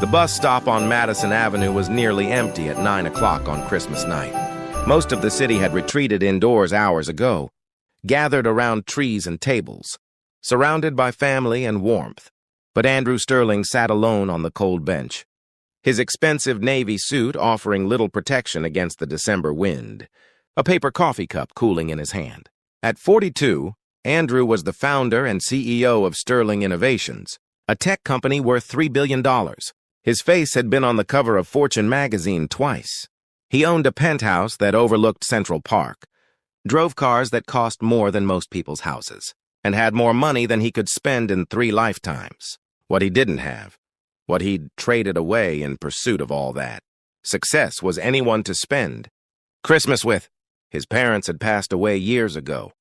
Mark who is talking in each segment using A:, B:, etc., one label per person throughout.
A: The bus stop on Madison Avenue was nearly empty at 9 o'clock on Christmas night. Most of the city had retreated indoors hours ago, gathered around trees and tables, surrounded by family and warmth. But Andrew Sterling sat alone on the cold bench, his expensive navy suit offering little protection against the December wind, a paper coffee cup cooling in his hand. At 42, Andrew was the founder and CEO of Sterling Innovations, a tech company worth $3 billion. His face had been on the cover of Fortune magazine twice. He owned a penthouse that overlooked Central Park, drove cars that cost more than most people's houses, and had more money than he could spend in 3 lifetimes. What he didn't have, what he'd traded away in pursuit of all that. Success was anyone to spend Christmas with. His parents had passed away years ago.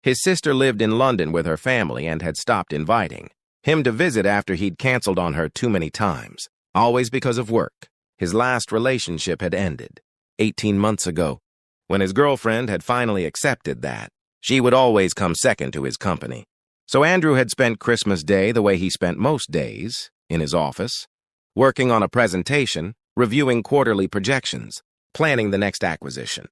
A: His sister lived in London with her family and had stopped inviting him to visit after he'd canceled on her too many times, always because of work. His last relationship had ended 18 months ago, when his girlfriend had finally accepted that she would always come second to his company. So Andrew had spent Christmas Day the way he spent most days, in his office, working on a presentation, reviewing quarterly projections, planning the next acquisition.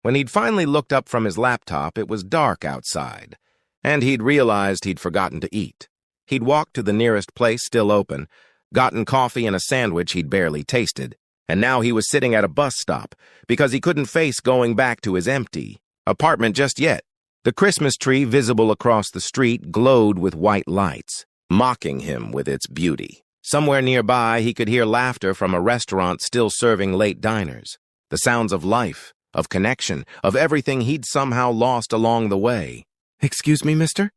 A: When he'd finally looked up from his laptop, it was dark outside, and he'd realized he'd forgotten to eat. He'd walked to the nearest place still open, gotten coffee and a sandwich he'd barely tasted, and now he was sitting at a bus stop because he couldn't face going back to his empty apartment just yet. The Christmas tree visible across the street glowed with white lights, mocking him with its beauty. Somewhere nearby, he could hear laughter from a restaurant still serving late diners, the sounds of life, of connection, of everything he'd somehow lost along the way. "Excuse me, mister?"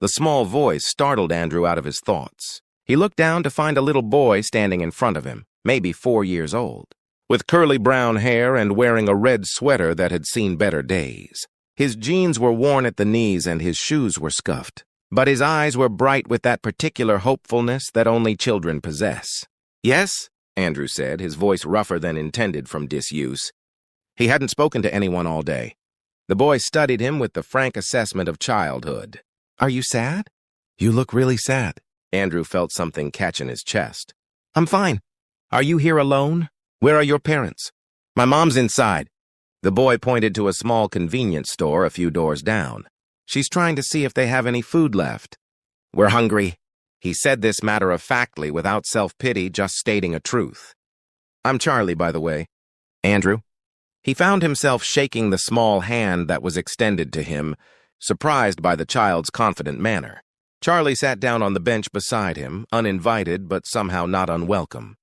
A: The small voice startled Andrew out of his thoughts. He looked down to find a little boy standing in front of him, maybe 4 years old, with curly brown hair and wearing a red sweater that had seen better days. His jeans were worn at the knees and his shoes were scuffed, but his eyes were bright with that particular hopefulness that only children possess. "Yes?" Andrew said, his voice rougher than intended from disuse. He hadn't spoken to anyone all day. The boy studied him with the frank assessment of childhood. "Are you sad? You look really sad." Andrew felt something catch in his chest. "I'm fine. Are you here alone? Where are your parents?" "My mom's inside." The boy pointed to a small convenience store a few doors down. "She's trying to see if they have any food left." "We're hungry." He said this matter-of-factly without self-pity, just stating a truth. "I'm Charlie, by the way." "Andrew?" He found himself shaking the small hand that was extended to him, surprised by the child's confident manner. Charlie sat down on the bench beside him, uninvited but somehow not unwelcome.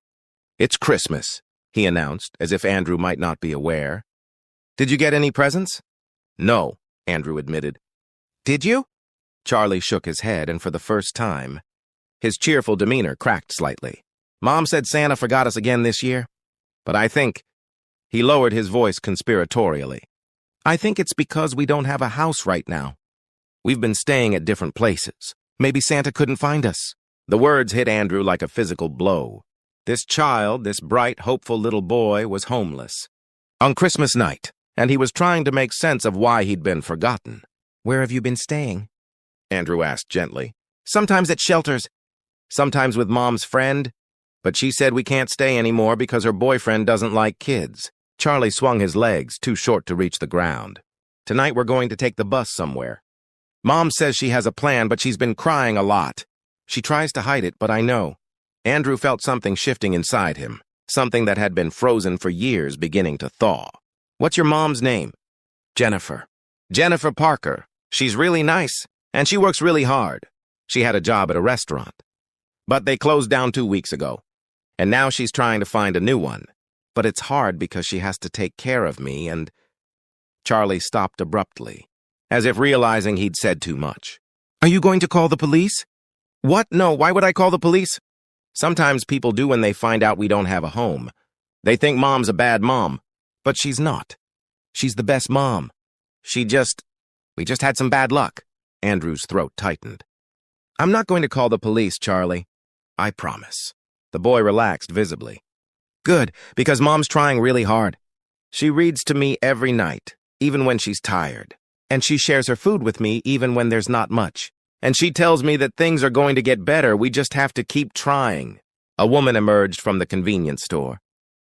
A: "It's Christmas," he announced, as if Andrew might not be aware. "Did you get any presents?" "No," Andrew admitted. "Did you?" Charlie shook his head, and for the first time, his cheerful demeanor cracked slightly. "Mom said Santa forgot us again this year. But I think—" He lowered his voice conspiratorially. "I think it's because we don't have a house right now. We've been staying at different places. Maybe Santa couldn't find us." The words hit Andrew like a physical blow. This child, this bright, hopeful little boy, was homeless on Christmas night, and he was trying to make sense of why he'd been forgotten. "Where have you been staying?" Andrew asked gently. "Sometimes at shelters, sometimes with Mom's friend, but she said we can't stay anymore because her boyfriend doesn't like kids." Charlie swung his legs, too short to reach the ground. "Tonight we're going to take the bus somewhere. Mom says she has a plan, but she's been crying a lot. She tries to hide it, but I know." Andrew felt something shifting inside him, something that had been frozen for years beginning to thaw. "What's your mom's name?" "Jennifer." "Jennifer Parker. She's really nice, and she works really hard. She had a job at a restaurant. But they closed down 2 weeks ago, and now she's trying to find a new one. But it's hard because she has to take care of me and—" Charlie stopped abruptly, as if realizing he'd said too much. "Are you going to call the police?" "What? No, why would I call the police?" "Sometimes people do when they find out we don't have a home. They think Mom's a bad mom, but she's not. She's the best mom. We just had some bad luck." Andrew's throat tightened. "I'm not going to call the police, Charlie. I promise." The boy relaxed visibly. "Good, because Mom's trying really hard. She reads to me every night, even when she's tired. And she shares her food with me even when there's not much. And she tells me that things are going to get better, we just have to keep trying." A woman emerged from the convenience store,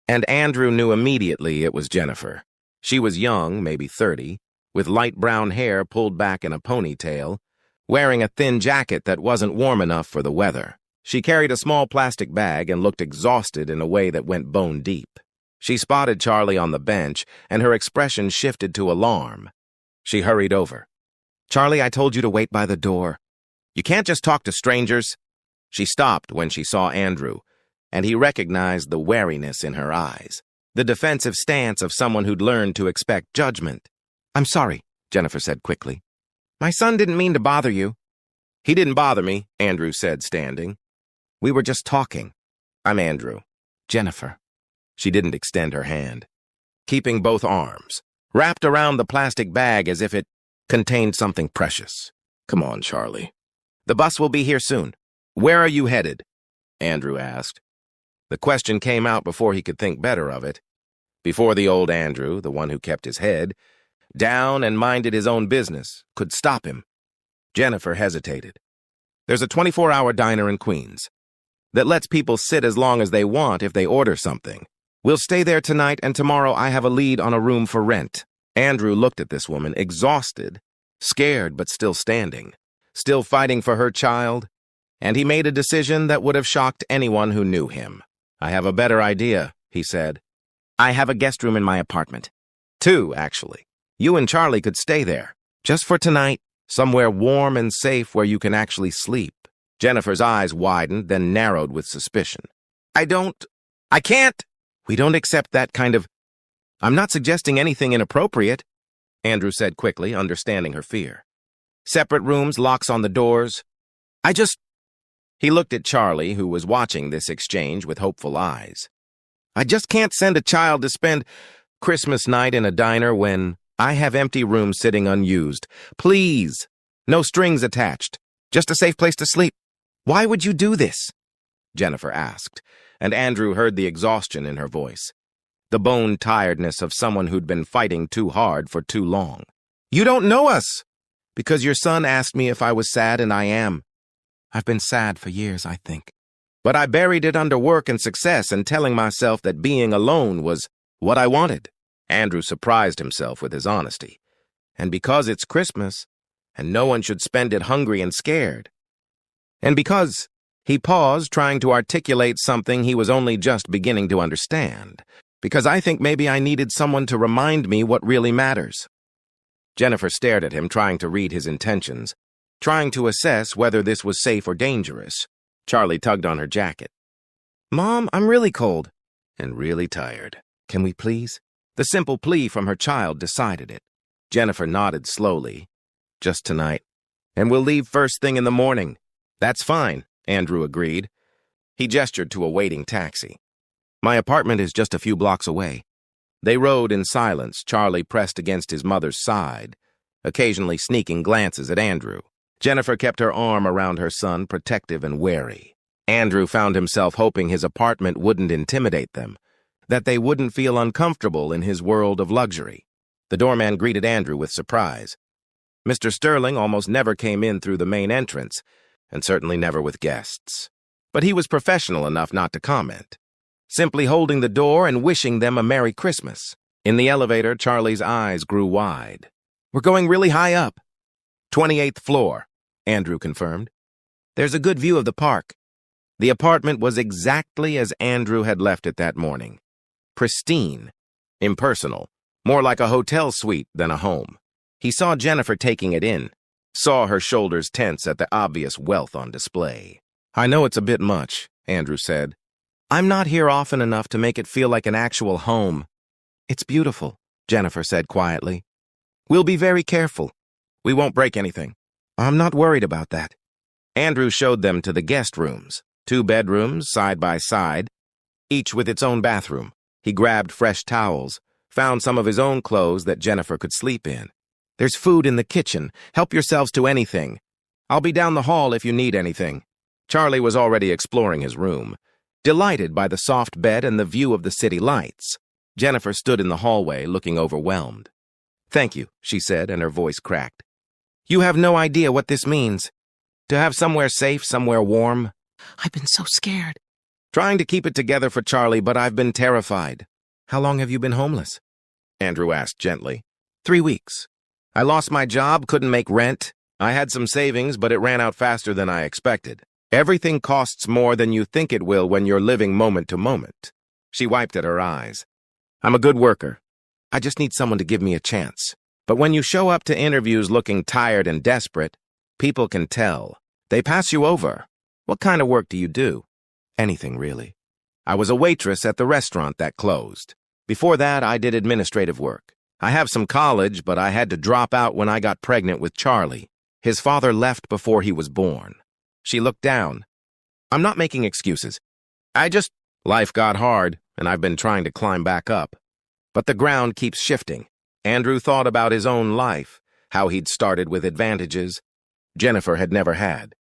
A: and Andrew knew immediately it was Jennifer. She was young, maybe 30, with light brown hair pulled back in a ponytail, wearing a thin jacket that wasn't warm enough for the weather. She carried a small plastic bag and looked exhausted in a way that went bone deep. She spotted Charlie on the bench, and her expression shifted to alarm. She hurried over. "Charlie, I told you to wait by the door. You can't just talk to strangers." She stopped when she saw Andrew, and he recognized the wariness in her eyes, the defensive stance of someone who'd learned to expect judgment. "I'm sorry," Jennifer said quickly. "My son didn't mean to bother you." "He didn't bother me," Andrew said, standing. "We were just talking. I'm Andrew." "Jennifer." She didn't extend her hand, keeping both arms wrapped around the plastic bag as if it contained something precious. "Come on, Charlie. The bus will be here soon." "Where are you headed?" Andrew asked. The question came out before he could think better of it. Before the old Andrew, the one who kept his head down and minded his own business, could stop him. Jennifer hesitated. "There's a 24-hour diner in Queens that lets people sit as long as they want if they order something. We'll stay there tonight, and tomorrow I have a lead on a room for rent." Andrew looked at this woman, exhausted, scared but still standing, still fighting for her child, and he made a decision that would have shocked anyone who knew him. "I have a better idea," he said. "I have a guest room in my apartment. 2, actually. You and Charlie could stay there, just for tonight, somewhere warm and safe where you can actually sleep." Jennifer's eyes widened, then narrowed with suspicion. I can't. We don't accept that kind of... I'm not suggesting anything inappropriate," Andrew said quickly, understanding her fear. "Separate rooms, locks on the doors. He looked at Charlie, who was watching this exchange with hopeful eyes. "I just can't send a child to spend Christmas night in a diner when I have empty rooms sitting unused. Please, no strings attached. Just a safe place to sleep." "Why would you do this?" Jennifer asked, and Andrew heard the exhaustion in her voice, the bone tiredness of someone who'd been fighting too hard for too long. "You don't know us." "Because your son asked me if I was sad, and I am. I've been sad for years, I think. But I buried it under work and success and telling myself that being alone was what I wanted." Andrew surprised himself with his honesty. "And because it's Christmas, and no one should spend it hungry and scared. And because..." He paused, trying to articulate something he was only just beginning to understand. "Because I think maybe I needed someone to remind me what really matters." Jennifer stared at him, trying to read his intentions, trying to assess whether this was safe or dangerous. Charlie tugged on her jacket. "Mom, I'm really cold." "And really tired. Can we please?" The simple plea from her child decided it. Jennifer nodded slowly. "Just tonight. And we'll leave first thing in the morning." "That's fine," Andrew agreed. He gestured to a waiting taxi. "My apartment is just a few blocks away." They rode in silence, Charlie pressed against his mother's side, occasionally sneaking glances at Andrew. Jennifer kept her arm around her son, protective and wary. Andrew found himself hoping his apartment wouldn't intimidate them, that they wouldn't feel uncomfortable in his world of luxury. The doorman greeted Andrew with surprise. Mr. Sterling almost never came in through the main entrance, and certainly never with guests. But he was professional enough not to comment, simply holding the door and wishing them a Merry Christmas. In the elevator, Charlie's eyes grew wide. "We're going really high up." 28th floor, Andrew confirmed. "There's a good view of the park." The apartment was exactly as Andrew had left it that morning. Pristine, impersonal, more like a hotel suite than a home. He saw Jennifer taking it in, saw her shoulders tense at the obvious wealth on display. "I know it's a bit much," Andrew said. "I'm not here often enough to make it feel like an actual home." "It's beautiful," Jennifer said quietly. "We'll be very careful. We won't break anything." "I'm not worried about that." Andrew showed them to the guest rooms, 2 bedrooms side by side, each with its own bathroom. He grabbed fresh towels, found some of his own clothes that Jennifer could sleep in. "There's food in the kitchen. Help yourselves to anything. I'll be down the hall if you need anything." Charlie was already exploring his room, delighted by the soft bed and the view of the city lights. Jennifer stood in the hallway, looking overwhelmed. "Thank you," she said, and her voice cracked. "You have no idea what this means. To have somewhere safe, somewhere warm."
B: "I've been so scared."
A: Trying to keep it together for Charlie, but I've been terrified. How long have you been homeless? Andrew asked gently. 3 weeks. I lost my job, couldn't make rent. I had some savings, but it ran out faster than I expected. Everything costs more than you think it will when you're living moment to moment. She wiped at her eyes. I'm a good worker. I just need someone to give me a chance. But when you show up to interviews looking tired and desperate, people can tell. They pass you over. What kind of work do you do? Anything, really. I was a waitress at the restaurant that closed. Before that, I did administrative work. I have some college, but I had to drop out when I got pregnant with Charlie. His father left before he was born. She looked down. I'm not making excuses. Life got hard, and I've been trying to climb back up. But the ground keeps shifting. Andrew thought about his own life, how he'd started with advantages Jennifer had never had.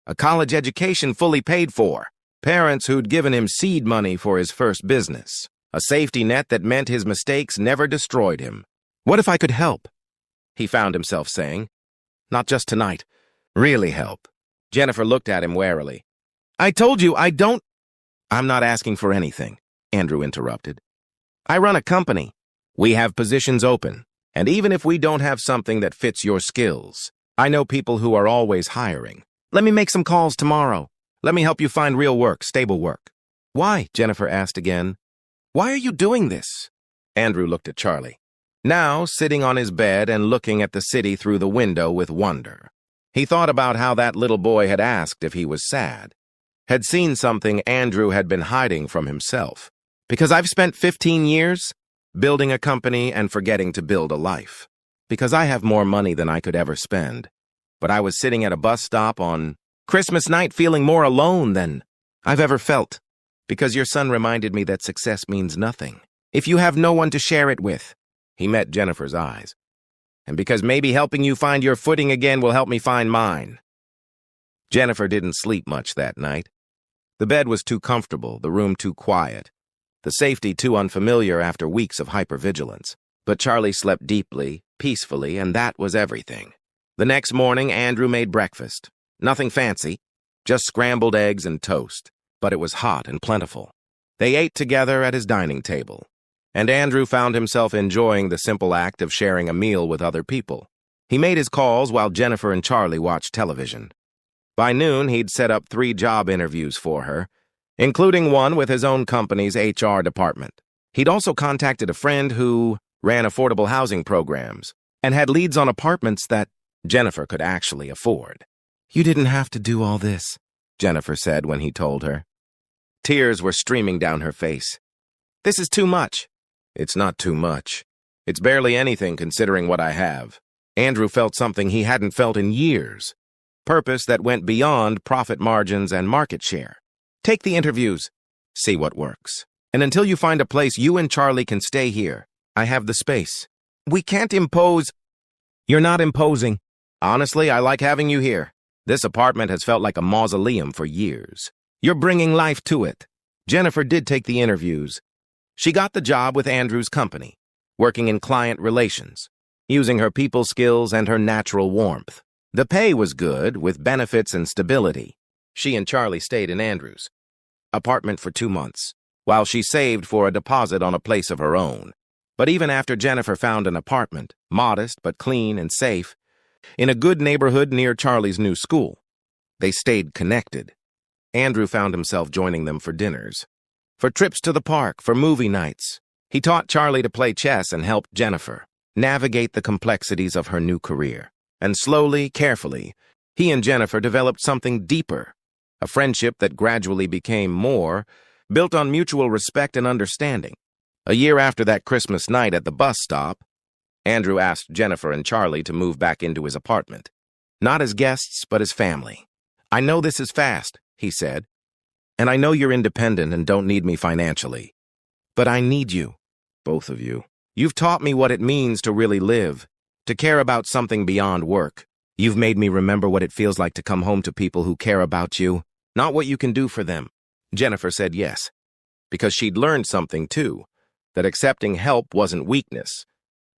A: A college education fully paid for, parents who'd given him seed money for his first business, a safety net that meant his mistakes never destroyed him. What if I could help? He found himself saying. Not just tonight. Really help. Jennifer looked at him warily. I told you, I'm not asking for anything, Andrew interrupted. I run a company. We have positions open, and even if we don't have something that fits your skills, I know people who are always hiring. Let me make some calls tomorrow. Let me help you find real work, stable work. Why? Jennifer asked again. Why are you doing this? Andrew looked at Charlie, now sitting on his bed and looking at the city through the window with wonder. He thought about how that little boy had asked if he was sad, had seen something Andrew had been hiding from himself. Because I've spent 15 years building a company and forgetting to build a life. Because I have more money than I could ever spend. But I was sitting at a bus stop on Christmas night feeling more alone than I've ever felt. Because your son reminded me that success means nothing if you have no one to share it with. He met Jennifer's eyes. And because maybe helping you find your footing again will help me find mine. Jennifer didn't sleep much that night. The bed was too comfortable, the room too quiet, the safety too unfamiliar after weeks of hypervigilance. But Charlie slept deeply, peacefully, and that was everything. The next morning, Andrew made breakfast. Nothing fancy, just scrambled eggs and toast, but it was hot and plentiful. They ate together at his dining table, and Andrew found himself enjoying the simple act of sharing a meal with other people. He made his calls while Jennifer and Charlie watched television. By noon, he'd set up 3 job interviews for her, including one with his own company's HR department. He'd also contacted a friend who ran affordable housing programs and had leads on apartments that Jennifer could actually afford. You didn't have to do all this, Jennifer said when he told her. Tears were streaming down her face. This is too much. It's not too much. It's barely anything considering what I have. Andrew felt something he hadn't felt in years. Purpose that went beyond profit margins and market share. Take the interviews. See what works. And until you find a place, you and Charlie can stay here. I have the space. We can't impose. You're not imposing. Honestly, I like having you here. This apartment has felt like a mausoleum for years. You're bringing life to it. Jennifer did take the interviews. She got the job with Andrew's company, working in client relations, using her people skills and her natural warmth. The pay was good, with benefits and stability. She and Charlie stayed in Andrew's apartment for 2 months, while she saved for a deposit on a place of her own. But even after Jennifer found an apartment, modest but clean and safe, in a good neighborhood near Charlie's new school, they stayed connected. Andrew found himself joining them for dinners, for trips to the park, for movie nights. He taught Charlie to play chess and helped Jennifer navigate the complexities of her new career. And slowly, carefully, he and Jennifer developed something deeper, a friendship that gradually became more, built on mutual respect and understanding. A year after that Christmas night at the bus stop, Andrew asked Jennifer and Charlie to move back into his apartment. Not as guests, but as family. I know this is fast, he said, and I know you're independent and don't need me financially. But I need you, both of you. You've taught me what it means to really live, to care about something beyond work. You've made me remember what it feels like to come home to people who care about you, not what you can do for them. Jennifer said yes, because she'd learned something too, that accepting help wasn't weakness,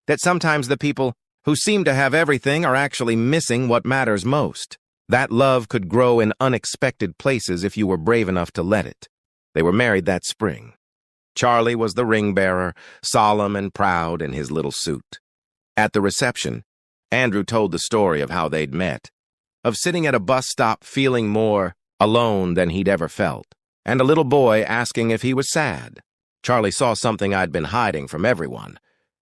A: that sometimes the people who seem to have everything are actually missing what matters most. That love could grow in unexpected places if you were brave enough to let it. They were married that spring. Charlie was the ring bearer, solemn and proud in his little suit. At the reception, Andrew told the story of how they'd met, of sitting at a bus stop feeling more alone than he'd ever felt, and a little boy asking if he was sad. Charlie saw something I'd been hiding from everyone,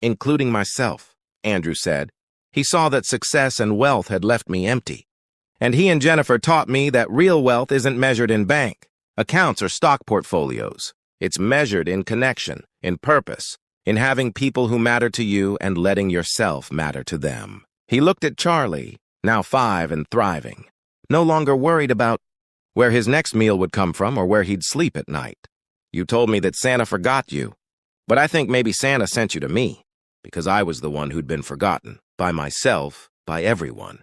A: including myself, Andrew said. He saw that success and wealth had left me empty. And he and Jennifer taught me that real wealth isn't measured in bank, accounts, or stock portfolios. It's measured in connection, in purpose, in having people who matter to you and letting yourself matter to them. He looked at Charlie, now 5 and thriving, no longer worried about where his next meal would come from or where he'd sleep at night. You told me that Santa forgot you, but I think maybe Santa sent you to me, because I was the one who'd been forgotten, by myself, by everyone.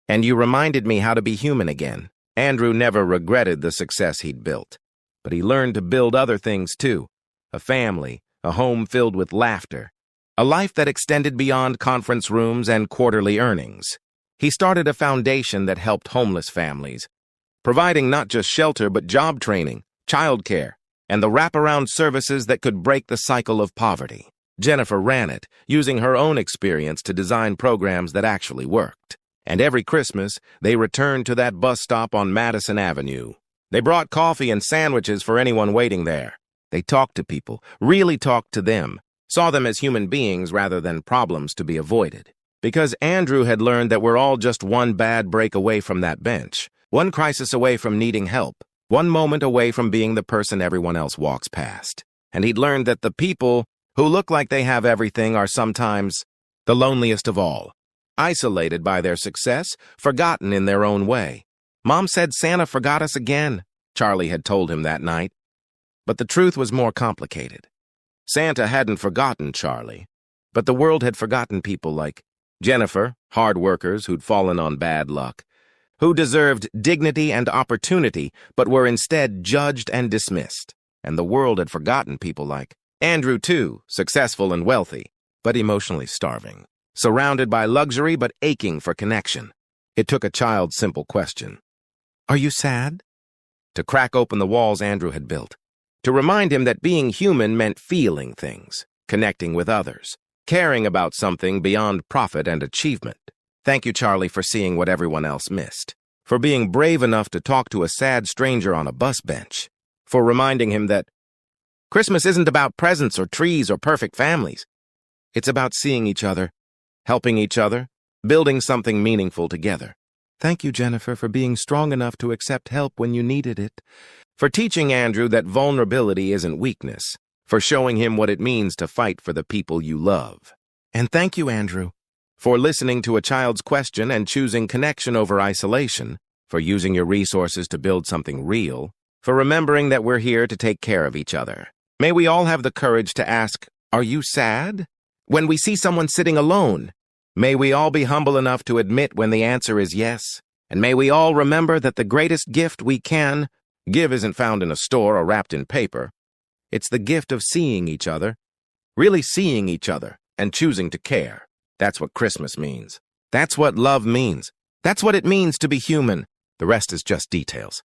A: And you reminded me how to be human again. Andrew never regretted the success he'd built, but he learned to build other things too. A family, a home filled with laughter, a life that extended beyond conference rooms and quarterly earnings. He started a foundation that helped homeless families, providing not just shelter but job training, childcare, and the wraparound services that could break the cycle of poverty. Jennifer ran it, using her own experience to design programs that actually worked. And every Christmas, they returned to that bus stop on Madison Avenue. They brought coffee and sandwiches for anyone waiting there. They talked to people, really talked to them, saw them as human beings rather than problems to be avoided. Because Andrew had learned that we're all just one bad break away from that bench, one crisis away from needing help, one moment away from being the person everyone else walks past. And he'd learned that the people who look like they have everything are sometimes the loneliest of all, isolated by their success, forgotten in their own way. Mom said Santa forgot us again, Charlie had told him that night. But the truth was more complicated. Santa hadn't forgotten Charlie, but the world had forgotten people like Jennifer, hard workers who'd fallen on bad luck, who deserved dignity and opportunity but were instead judged and dismissed. And the world had forgotten people like Andrew too, successful and wealthy, but emotionally starving, surrounded by luxury but aching for connection. It took a child's simple question, "Are you sad?" to crack open the walls Andrew had built, to remind him that being human meant feeling things, connecting with others, caring about something beyond profit and achievement. Thank you, Charlie, for seeing what everyone else missed, for being brave enough to talk to a sad stranger on a bus bench, for reminding him that Christmas isn't about presents or trees or perfect families. It's about seeing each other, helping each other, building something meaningful together. Thank you, Jennifer, for being strong enough to accept help when you needed it, for teaching Andrew that vulnerability isn't weakness, for showing him what it means to fight for the people you love. And thank you, Andrew, for listening to a child's question and choosing connection over isolation, for using your resources to build something real, for remembering that we're here to take care of each other. May we all have the courage to ask, "Are you sad?" when we see someone sitting alone. May we all be humble enough to admit when the answer is yes. And may we all remember that the greatest gift we can give isn't found in a store or wrapped in paper. It's the gift of seeing each other, really seeing each other, and choosing to care. That's what Christmas means. That's what love means. That's what it means to be human. The rest is just details.